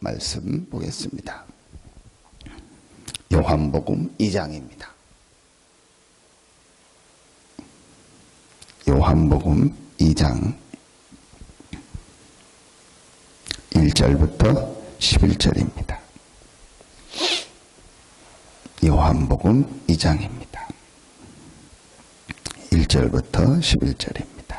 말씀 보겠습니다. 요한복음 2장입니다. 요한복음 2장 1절부터 11절입니다. 요한복음 2장입니다. 1절부터 11절입니다.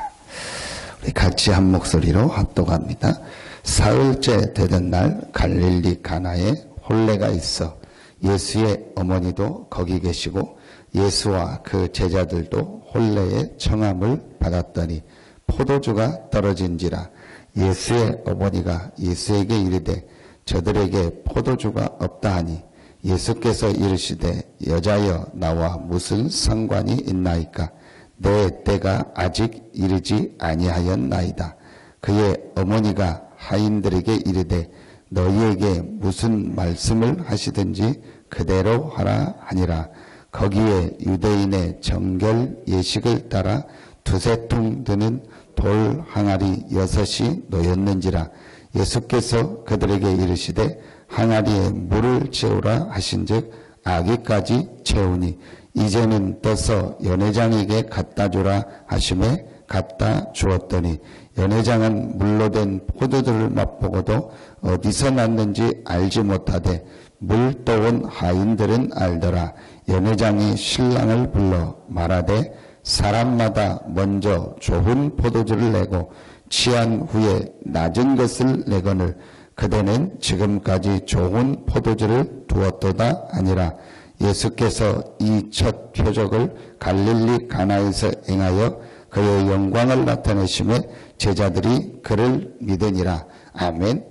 우리 같이 한 목소리로 합독합니다. 사흘째 되던 날 갈릴리 가나에 혼례가 있어 예수의 어머니도 거기 계시고 예수와 그 제자들도 혼례의 청함을 받았더니 포도주가 떨어진지라. 예수의 어머니가 예수에게 이르되 저들에게 포도주가 없다 하니 예수께서 이르시되 여자여 나와 무슨 상관이 있나이까. 내 때가 아직 이르지 아니하였나이다. 그의 어머니가 하인들에게 이르되 너희에게 무슨 말씀을 하시든지 그대로 하라 하니라. 거기에 유대인의 정결 예식을 따라 두세 통 드는 돌 항아리 6이 놓였는지라. 예수께서 그들에게 이르시되 항아리에 물을 채우라 하신즉 아기까지 채우니 이제는 떠서 연회장에게 갖다 주라 하심에 갖다 주었더니 연회장은 물로 된 포도주를 맛보고도 어디서 났는지 알지 못하되 물 떠온 하인들은 알더라. 연회장이 신랑을 불러 말하되 사람마다 먼저 좋은 포도주를 내고 취한 후에 낮은 것을 내거늘 그대는 지금까지 좋은 포도주를 두었도다 아니라. 예수께서 이 첫 표적을 갈릴리 가나에서 행하여 그의 영광을 나타내심에 제자들이 그를 믿으니라. 아멘.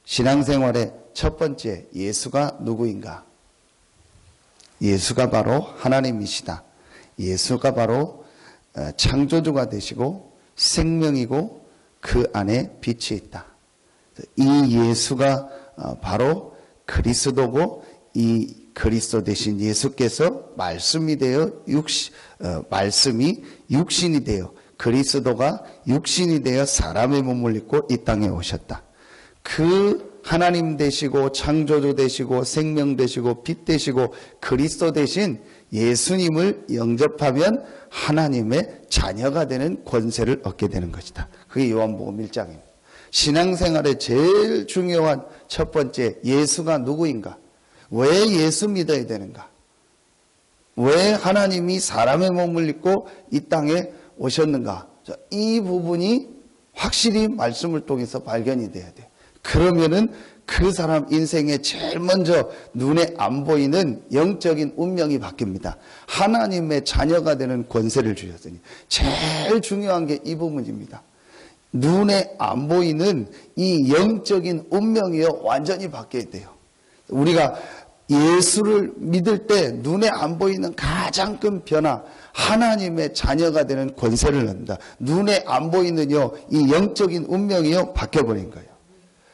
신앙생활의 첫 번째, 예수가 누구인가? 예수가 바로 하나님이시다. 예수가 바로 창조주가 되시고 생명이고 그 안에 빛이 있다. 이 예수가 바로 그리스도고 이 그리스도 되신 예수께서 말씀이 되어 말씀이 육신이 되어 그리스도가 육신이 되어 사람의 몸을 입고 이 땅에 오셨다. 그 하나님 되시고 창조주 되시고 생명 되시고 빛 되시고 그리스도 되신 예수님을 영접하면 하나님의 자녀가 되는 권세를 얻게 되는 것이다. 그게 요한복음 1장입니다. 신앙생활의 제일 중요한 첫 번째, 예수가 누구인가? 왜 예수 믿어야 되는가? 왜 하나님이 사람의 몸을 입고 이 땅에 오셨는가? 이 부분이 확실히 말씀을 통해서 발견이 돼야 돼요. 그러면은 그 사람 인생에 제일 먼저 눈에 안 보이는 영적인 운명이 바뀝니다. 하나님의 자녀가 되는 권세를 주셨으니 제일 중요한 게 이 부분입니다. 눈에 안 보이는 이 영적인 운명이요 완전히 바뀌어야 돼요. 우리가 예수를 믿을 때 눈에 안 보이는 가장 큰 변화, 하나님의 자녀가 되는 권세를 얻는다. 눈에 안 보이는요 이 영적인 운명이요 바뀌어버린 거예요.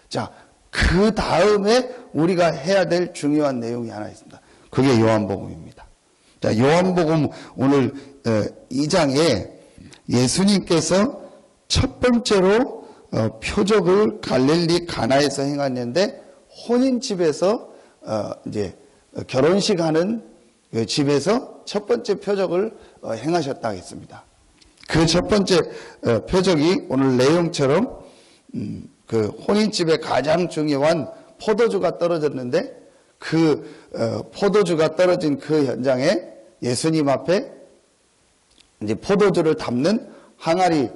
자, 그 다음에 우리가 해야 될 중요한 내용이 하나 있습니다. 그게 요한복음입니다. 자, 요한복음 오늘 2장에 예수님께서 첫 번째로 표적을 갈릴리 가나에서 행하는데 혼인집에서 이제 결혼식 하는 집에서 첫 번째 표적을 행하셨다 했습니다. 그 첫 번째 표적이 오늘 내용처럼 그 혼인집에 가장 중요한 포도주가 떨어졌는데 그 포도주가 떨어진 그 현장에 예수님 앞에 이제 포도주를 담는 항아리를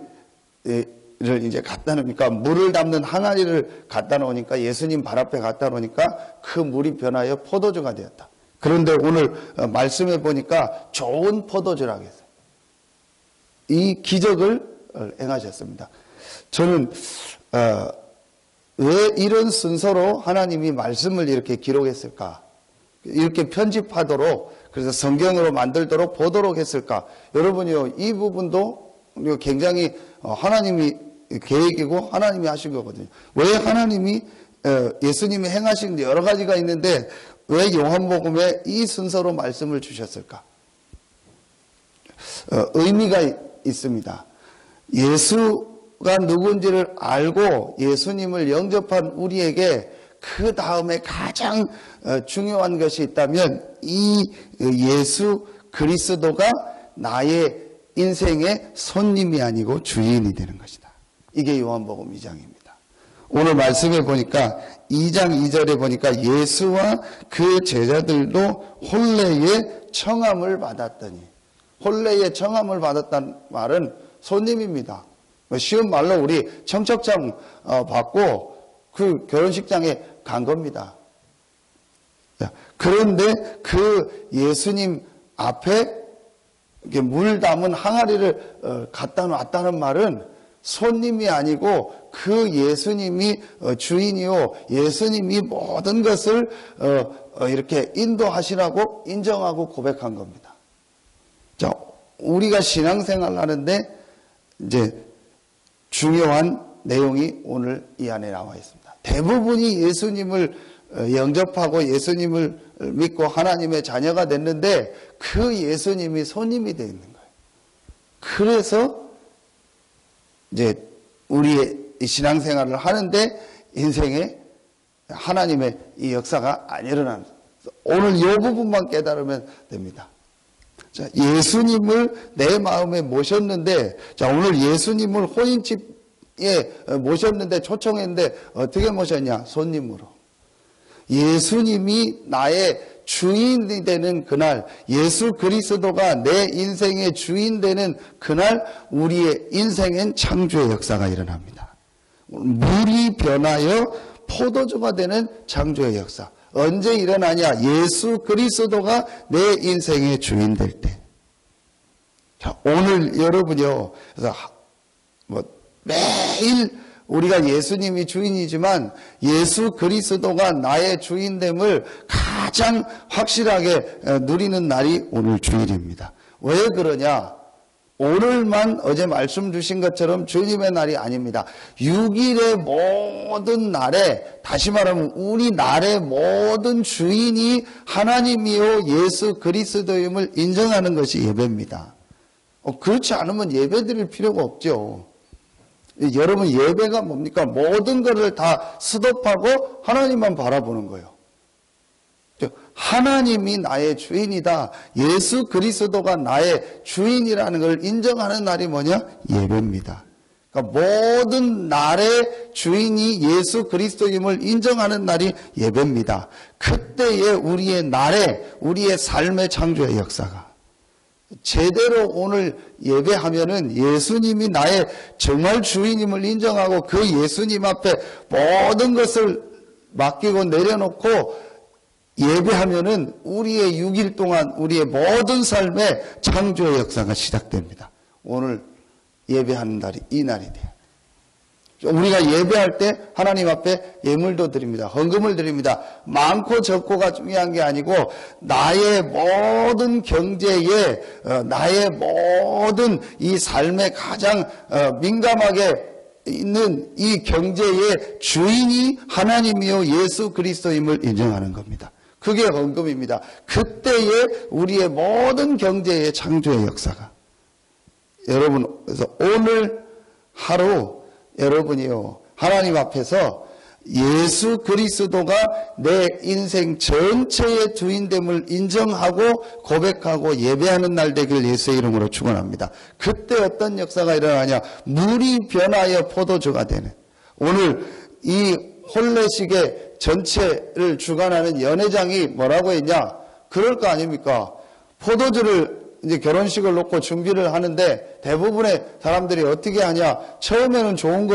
이제 갖다 놓으니까 물을 담는 항아리를 갖다 놓으니까 예수님 발 앞에 갖다 놓으니까 그 물이 변하여 포도주가 되었다. 그런데 오늘 말씀해 보니까 좋은 포도주라고 했어요. 이 기적을 행하셨습니다. 저는 왜 이런 순서로 하나님이 말씀을 이렇게 기록했을까? 이렇게 편집하도록 그래서 성경으로 만들도록 보도록 했을까? 여러분이요 이 부분도 굉장히 하나님이 계획이고 하나님이 하신 거거든요. 왜 하나님이 예수님이 행하신 여러 가지가 있는데 왜 요한복음에 이 순서로 말씀을 주셨을까? 의미가 있습니다. 예수가 누군지를 알고 예수님을 영접한 우리에게 그 다음에 가장 중요한 것이 있다면 이 예수 그리스도가 나의 인생의 손님이 아니고 주인이 되는 것이다. 이게 요한복음 2장입니다. 오늘 말씀에 보니까 2장 2절에 보니까 예수와 그 제자들도 혼례의 청함을 받았더니, 혼례의 청함을 받았다는 말은 손님입니다. 쉬운 말로 우리 청첩장 받고 그 결혼식장에 간 겁니다. 그런데 그 예수님 앞에 물 담은 항아리를 갖다 놨다는 말은 손님이 아니고 그 예수님이 주인이요, 예수님이 모든 것을 이렇게 인도하시라고 인정하고 고백한 겁니다. 자, 우리가 신앙생활을 하는데 이제 중요한 내용이 오늘 이 안에 나와 있습니다. 대부분이 예수님을 영접하고 예수님을 믿고 하나님의 자녀가 됐는데 그 예수님이 손님이 되어 있는 거예요. 그래서 이제 우리의 신앙생활을 하는데 인생에 하나님의 이 역사가 안 일어나는, 오늘 이 부분만 깨달으면 됩니다. 자, 예수님을 내 마음에 모셨는데, 자, 오늘 예수님을 혼인집에 모셨는데, 초청했는데 어떻게 모셨냐? 손님으로. 예수님이 나의 주인이 되는 그날, 예수 그리스도가 내 인생의 주인 되는 그날 우리의 인생엔 창조의 역사가 일어납니다. 물이 변하여 포도주가 되는 창조의 역사. 언제 일어나냐? 예수 그리스도가 내 인생의 주인 될 때. 자, 오늘 여러분요, 그래서 매일 우리가 예수님이 주인이지만 예수 그리스도가 나의 주인됨을 가장 확실하게 누리는 날이 오늘 주일입니다. 왜 그러냐? 오늘만 어제 말씀 주신 것처럼 주님의 날이 아닙니다. 6일의 모든 날에, 다시 말하면 우리 날의 모든 주인이 하나님이요 예수 그리스도임을 인정하는 것이 예배입니다. 그렇지 않으면 예배 드릴 필요가 없죠. 여러분, 예배가 뭡니까? 모든 것을 다 스톱하고 하나님만 바라보는 거예요. 하나님이 나의 주인이다, 예수 그리스도가 나의 주인이라는 걸 인정하는 날이 뭐냐? 예배입니다. 그러니까 모든 날의 주인이 예수 그리스도임을 인정하는 날이 예배입니다. 그때에 우리의 날에, 우리의 삶의 창조의 역사가 제대로 오늘 예배하면은 예수님이 나의 정말 주인임을 인정하고 그 예수님 앞에 모든 것을 맡기고 내려놓고 예배하면은 우리의 6일 동안 우리의 모든 삶의 창조의 역사가 시작됩니다. 오늘 예배하는 날이 이 날이 돼요. 우리가 예배할 때 하나님 앞에 예물도 드립니다. 헌금을 드립니다. 많고 적고가 중요한 게 아니고 나의 모든 경제에, 나의 모든 이 삶에 가장 민감하게 있는 이 경제의 주인이 하나님이요 예수 그리스도임을 인정하는 겁니다. 그게 헌금입니다. 그때에 우리의 모든 경제의 창조의 역사가, 여러분, 그래서 오늘 하루 여러분이요, 하나님 앞에서 예수 그리스도가 내 인생 전체의 주인됨을 인정하고 고백하고 예배하는 날 되길 예수의 이름으로 축원합니다. 그때 어떤 역사가 일어나냐? 물이 변하여 포도주가 되는, 오늘 이 혼례식의 전체를 주관하는 연회장이 뭐라고 했냐? 그럴 거 아닙니까? 포도주를 이제 결혼식을 놓고 준비를 하는데 대부분의 사람들이 어떻게 하냐? 처음에는 좋은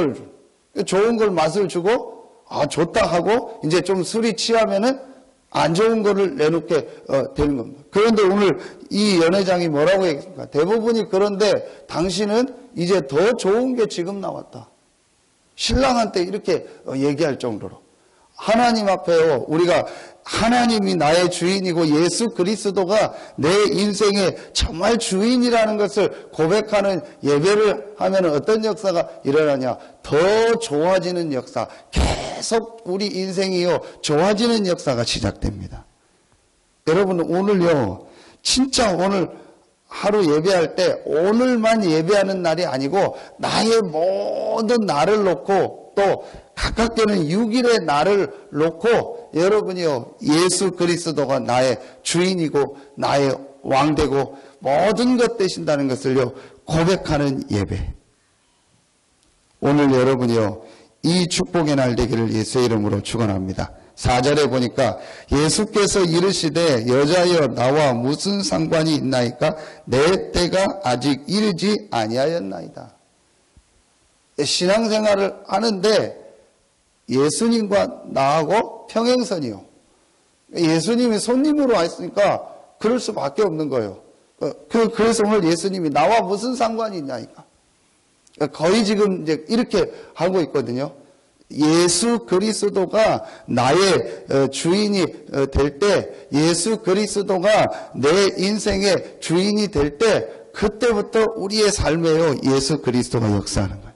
걸 맛을 주고 좋다 하고 이제 좀 술이 취하면은 안 좋은 거를 내놓게 되는 겁니다. 그런데 오늘 이 연회장이 뭐라고 했습니까? 대부분이 그런데 당신은 이제 더 좋은 게 지금 나왔다. 신랑한테 이렇게 얘기할 정도로. 하나님 앞에요, 우리가 하나님이 나의 주인이고 예수 그리스도가 내 인생의 정말 주인이라는 것을 고백하는 예배를 하면 어떤 역사가 일어나냐? 더 좋아지는 역사, 계속 우리 인생이요 좋아지는 역사가 시작됩니다. 여러분, 오늘요 진짜 오늘 하루 예배할 때 오늘만 예배하는 날이 아니고 나의 모든 날을 놓고 또 가깝게는 6일의 날을 놓고 여러분이요 예수 그리스도가 나의 주인이고 나의 왕되고 모든 것 되신다는 것을요 고백하는 예배. 오늘 여러분이요 이 축복의 날 되기를 예수의 이름으로 축원합니다. 4절에 보니까 예수께서 이르시되 여자여 나와 무슨 상관이 있나이까 내 때가 아직 이르지 아니하였나이다. 신앙생활을 하는데 예수님과 나하고 평행선이요. 예수님이 손님으로 와 있으니까 그럴 수밖에 없는 거예요. 그래서 오늘 예수님이 나와 무슨 상관이 있냐니까. 거의 지금 이제 이렇게 하고 있거든요. 예수 그리스도가 나의 주인이 될 때, 예수 그리스도가 내 인생의 주인이 될 때, 그때부터 우리의 삶에요 예수 그리스도가 역사하는 거예요.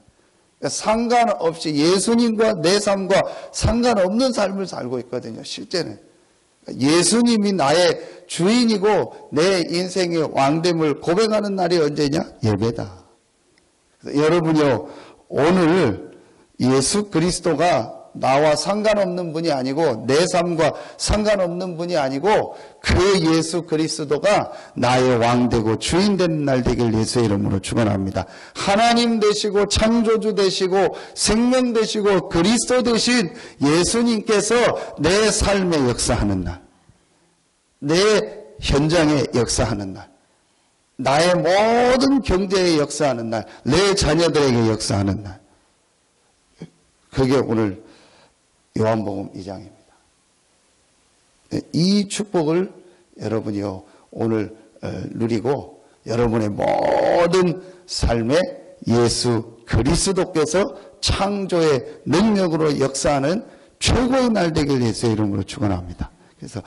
상관없이 예수님과 내 삶과 상관없는 삶을 살고 있거든요. 실제는 예수님이 나의 주인이고 내 인생의 왕됨을 고백하는 날이 언제냐? 예배다. 여러분요 오늘 예수 그리스도가 나와 상관없는 분이 아니고 내 삶과 상관없는 분이 아니고 그 예수 그리스도가 나의 왕되고 주인 되는 날 되길 예수의 이름으로 축원합니다. 하나님 되시고 창조주 되시고 생명 되시고 그리스도 되신 예수님께서 내 삶에 역사하는 날, 내 현장에 역사하는 날, 나의 모든 경제에 역사하는 날, 내 자녀들에게 역사하는 날, 그게 오늘 요한복음 2장입니다. 이 축복을 여러분이요 오늘 누리고 여러분의 모든 삶에 예수 그리스도께서 창조의 능력으로 역사하는 최고의 날 되길 예수의 이름으로 축원합니다. 그래서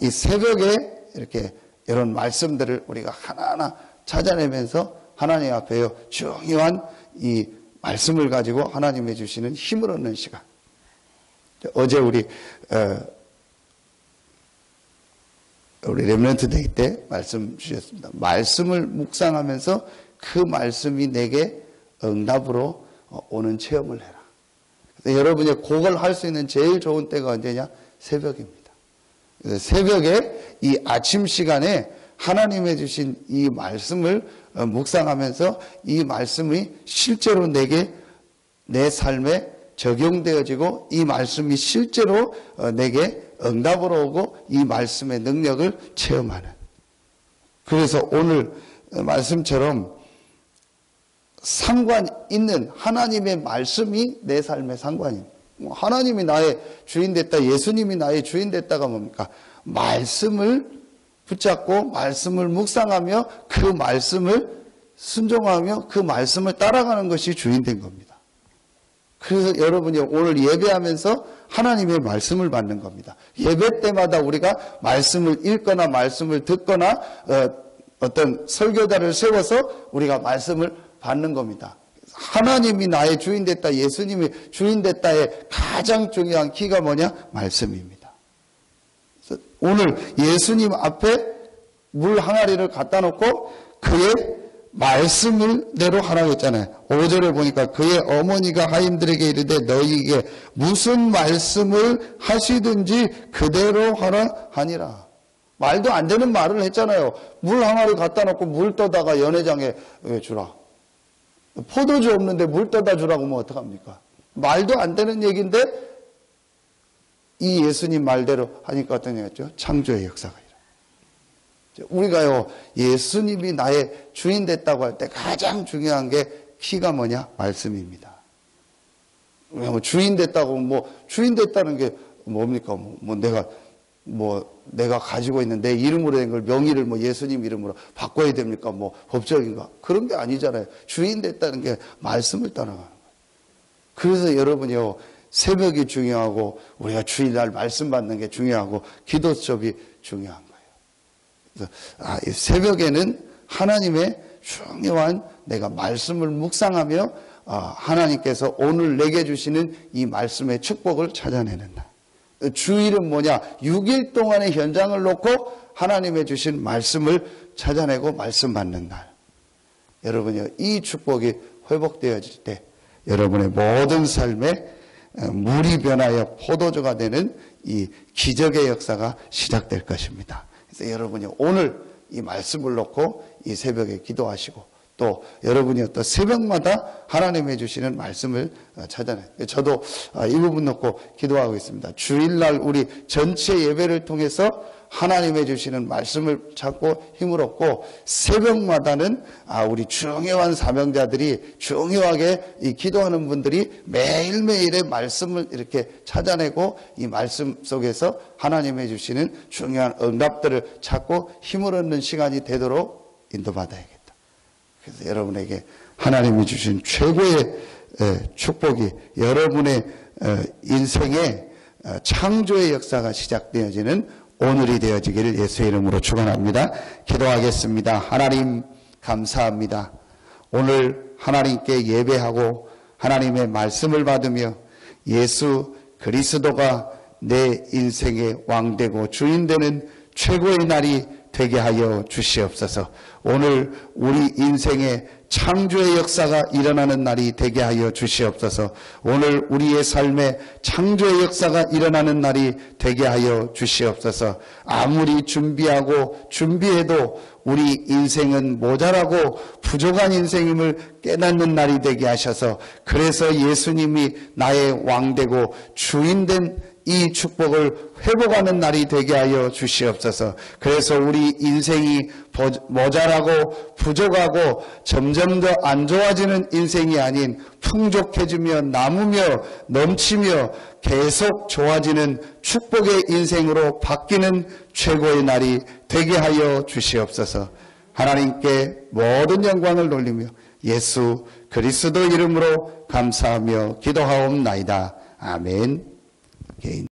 이 새벽에 이렇게 이런 말씀들을 우리가 하나하나 찾아내면서 하나님 앞에요 중요한 이 말씀을 가지고 하나님이 주시는 힘을 얻는 시간. 어제 우리 렘넌트 데이 때 말씀 주셨습니다. 말씀을 묵상하면서 그 말씀이 내게 응답으로 오는 체험을 해라. 여러분이 그걸 할 수 있는 제일 좋은 때가 언제냐? 새벽입니다. 새벽에 이 아침 시간에 하나님이 주신 이 말씀을 묵상하면서 이 말씀이 실제로 내게 내 삶에 적용되어지고 이 말씀이 실제로 내게 응답으로 오고 이 말씀의 능력을 체험하는. 그래서 오늘 말씀처럼 상관 있는 하나님의 말씀이 내 삶의 상관입니다. 하나님이 나의 주인 됐다, 예수님이 나의 주인 됐다가 뭡니까? 말씀을 붙잡고 말씀을 묵상하며 그 말씀을 순종하며 그 말씀을 따라가는 것이 주인 된 겁니다. 그래서 여러분이 오늘 예배하면서 하나님의 말씀을 받는 겁니다. 예배 때마다 우리가 말씀을 읽거나 말씀을 듣거나 어떤 설교자를 세워서 우리가 말씀을 받는 겁니다. 하나님이 나의 주인 됐다, 예수님이 주인 됐다의 가장 중요한 키가 뭐냐? 말씀입니다. 그래서 오늘 예수님 앞에 물 항아리를 갖다 놓고 그의 말씀을 대로 하라고 했잖아요. 5절에 보니까 그의 어머니가 하인들에게 이르되 너희에게 무슨 말씀을 하시든지 그대로 하라 하니라. 말도 안 되는 말을 했잖아요. 물 항아리 갖다 놓고 물 떠다가 연회장에 주라. 포도주 없는데 물 떠다 주라고 하면 어떡합니까? 말도 안 되는 얘기인데 이 예수님 말대로 하니까 어떤 얘기였죠? 창조의 역사가 일어나요. 우리가요 예수님이 나의 주인 됐다고 할 때 가장 중요한 게 키가 뭐냐? 말씀입니다. 주인 됐다고 주인 됐다는 게 뭡니까? 내가 가지고 있는 내 이름으로 된 걸 명의를 예수님 이름으로 바꿔야 됩니까? 법적인가? 그런 게 아니잖아요. 주인 됐다는 게 말씀을 따라가는 거예요. 그래서 여러분이요, 새벽이 중요하고, 우리가 주일날 말씀 받는 게 중요하고, 기도 수업이 중요한 거예요. 그래서, 이 새벽에는 하나님의 중요한 내가 말씀을 묵상하며, 하나님께서 오늘 내게 주시는 이 말씀의 축복을 찾아내는 날. 주일은 뭐냐? 6일 동안의 현장을 놓고 하나님의 주신 말씀을 찾아내고 말씀 받는 날. 여러분요, 이 축복이 회복되어질 때 여러분의 모든 삶에 물이 변하여 포도주가 되는 이 기적의 역사가 시작될 것입니다. 그래서 여러분이 오늘 이 말씀을 놓고 이 새벽에 기도하시고 또 여러분이 또 새벽마다 하나님이 주시는 말씀을 찾아내요. 저도 이 부분 놓고 기도하고 있습니다. 주일날 우리 전체 예배를 통해서 하나님이 주시는 말씀을 찾고 힘을 얻고 새벽마다는 우리 중요한 사명자들이 중요하게 이 기도하는 분들이 매일매일의 말씀을 이렇게 찾아내고 이 말씀 속에서 하나님이 주시는 중요한 응답들을 찾고 힘을 얻는 시간이 되도록 인도받아야겠다. 그래서 여러분에게 하나님이 주신 최고의 축복이 여러분의 인생의 창조의 역사가 시작되어지는 오늘이 되어지기를 예수의 이름으로 축원합니다. 기도하겠습니다. 하나님 감사합니다. 오늘 하나님께 예배하고 하나님의 말씀을 받으며 예수 그리스도가 내 인생의 왕되고 주인되는 최고의 날이 되게 하여 주시옵소서. 오늘 우리 인생의 창조의 역사가 일어나는 날이 되게 하여 주시옵소서. 오늘 우리의 삶에 창조의 역사가 일어나는 날이 되게 하여 주시옵소서. 아무리 준비해도 우리 인생은 모자라고 부족한 인생임을 깨닫는 날이 되게 하셔서 그래서 예수님이 나의 왕되고 주인된 이 축복을 회복하는 날이 되게 하여 주시옵소서. 그래서 우리 인생이 모자라고 부족하고 점점 더 안 좋아지는 인생이 아닌 풍족해지며 남으며 넘치며 계속 좋아지는 축복의 인생으로 바뀌는 최고의 날이 되게 하여 주시옵소서. 하나님께 모든 영광을 돌리며 예수 그리스도 이름으로 감사하며 기도하옵나이다. 아멘.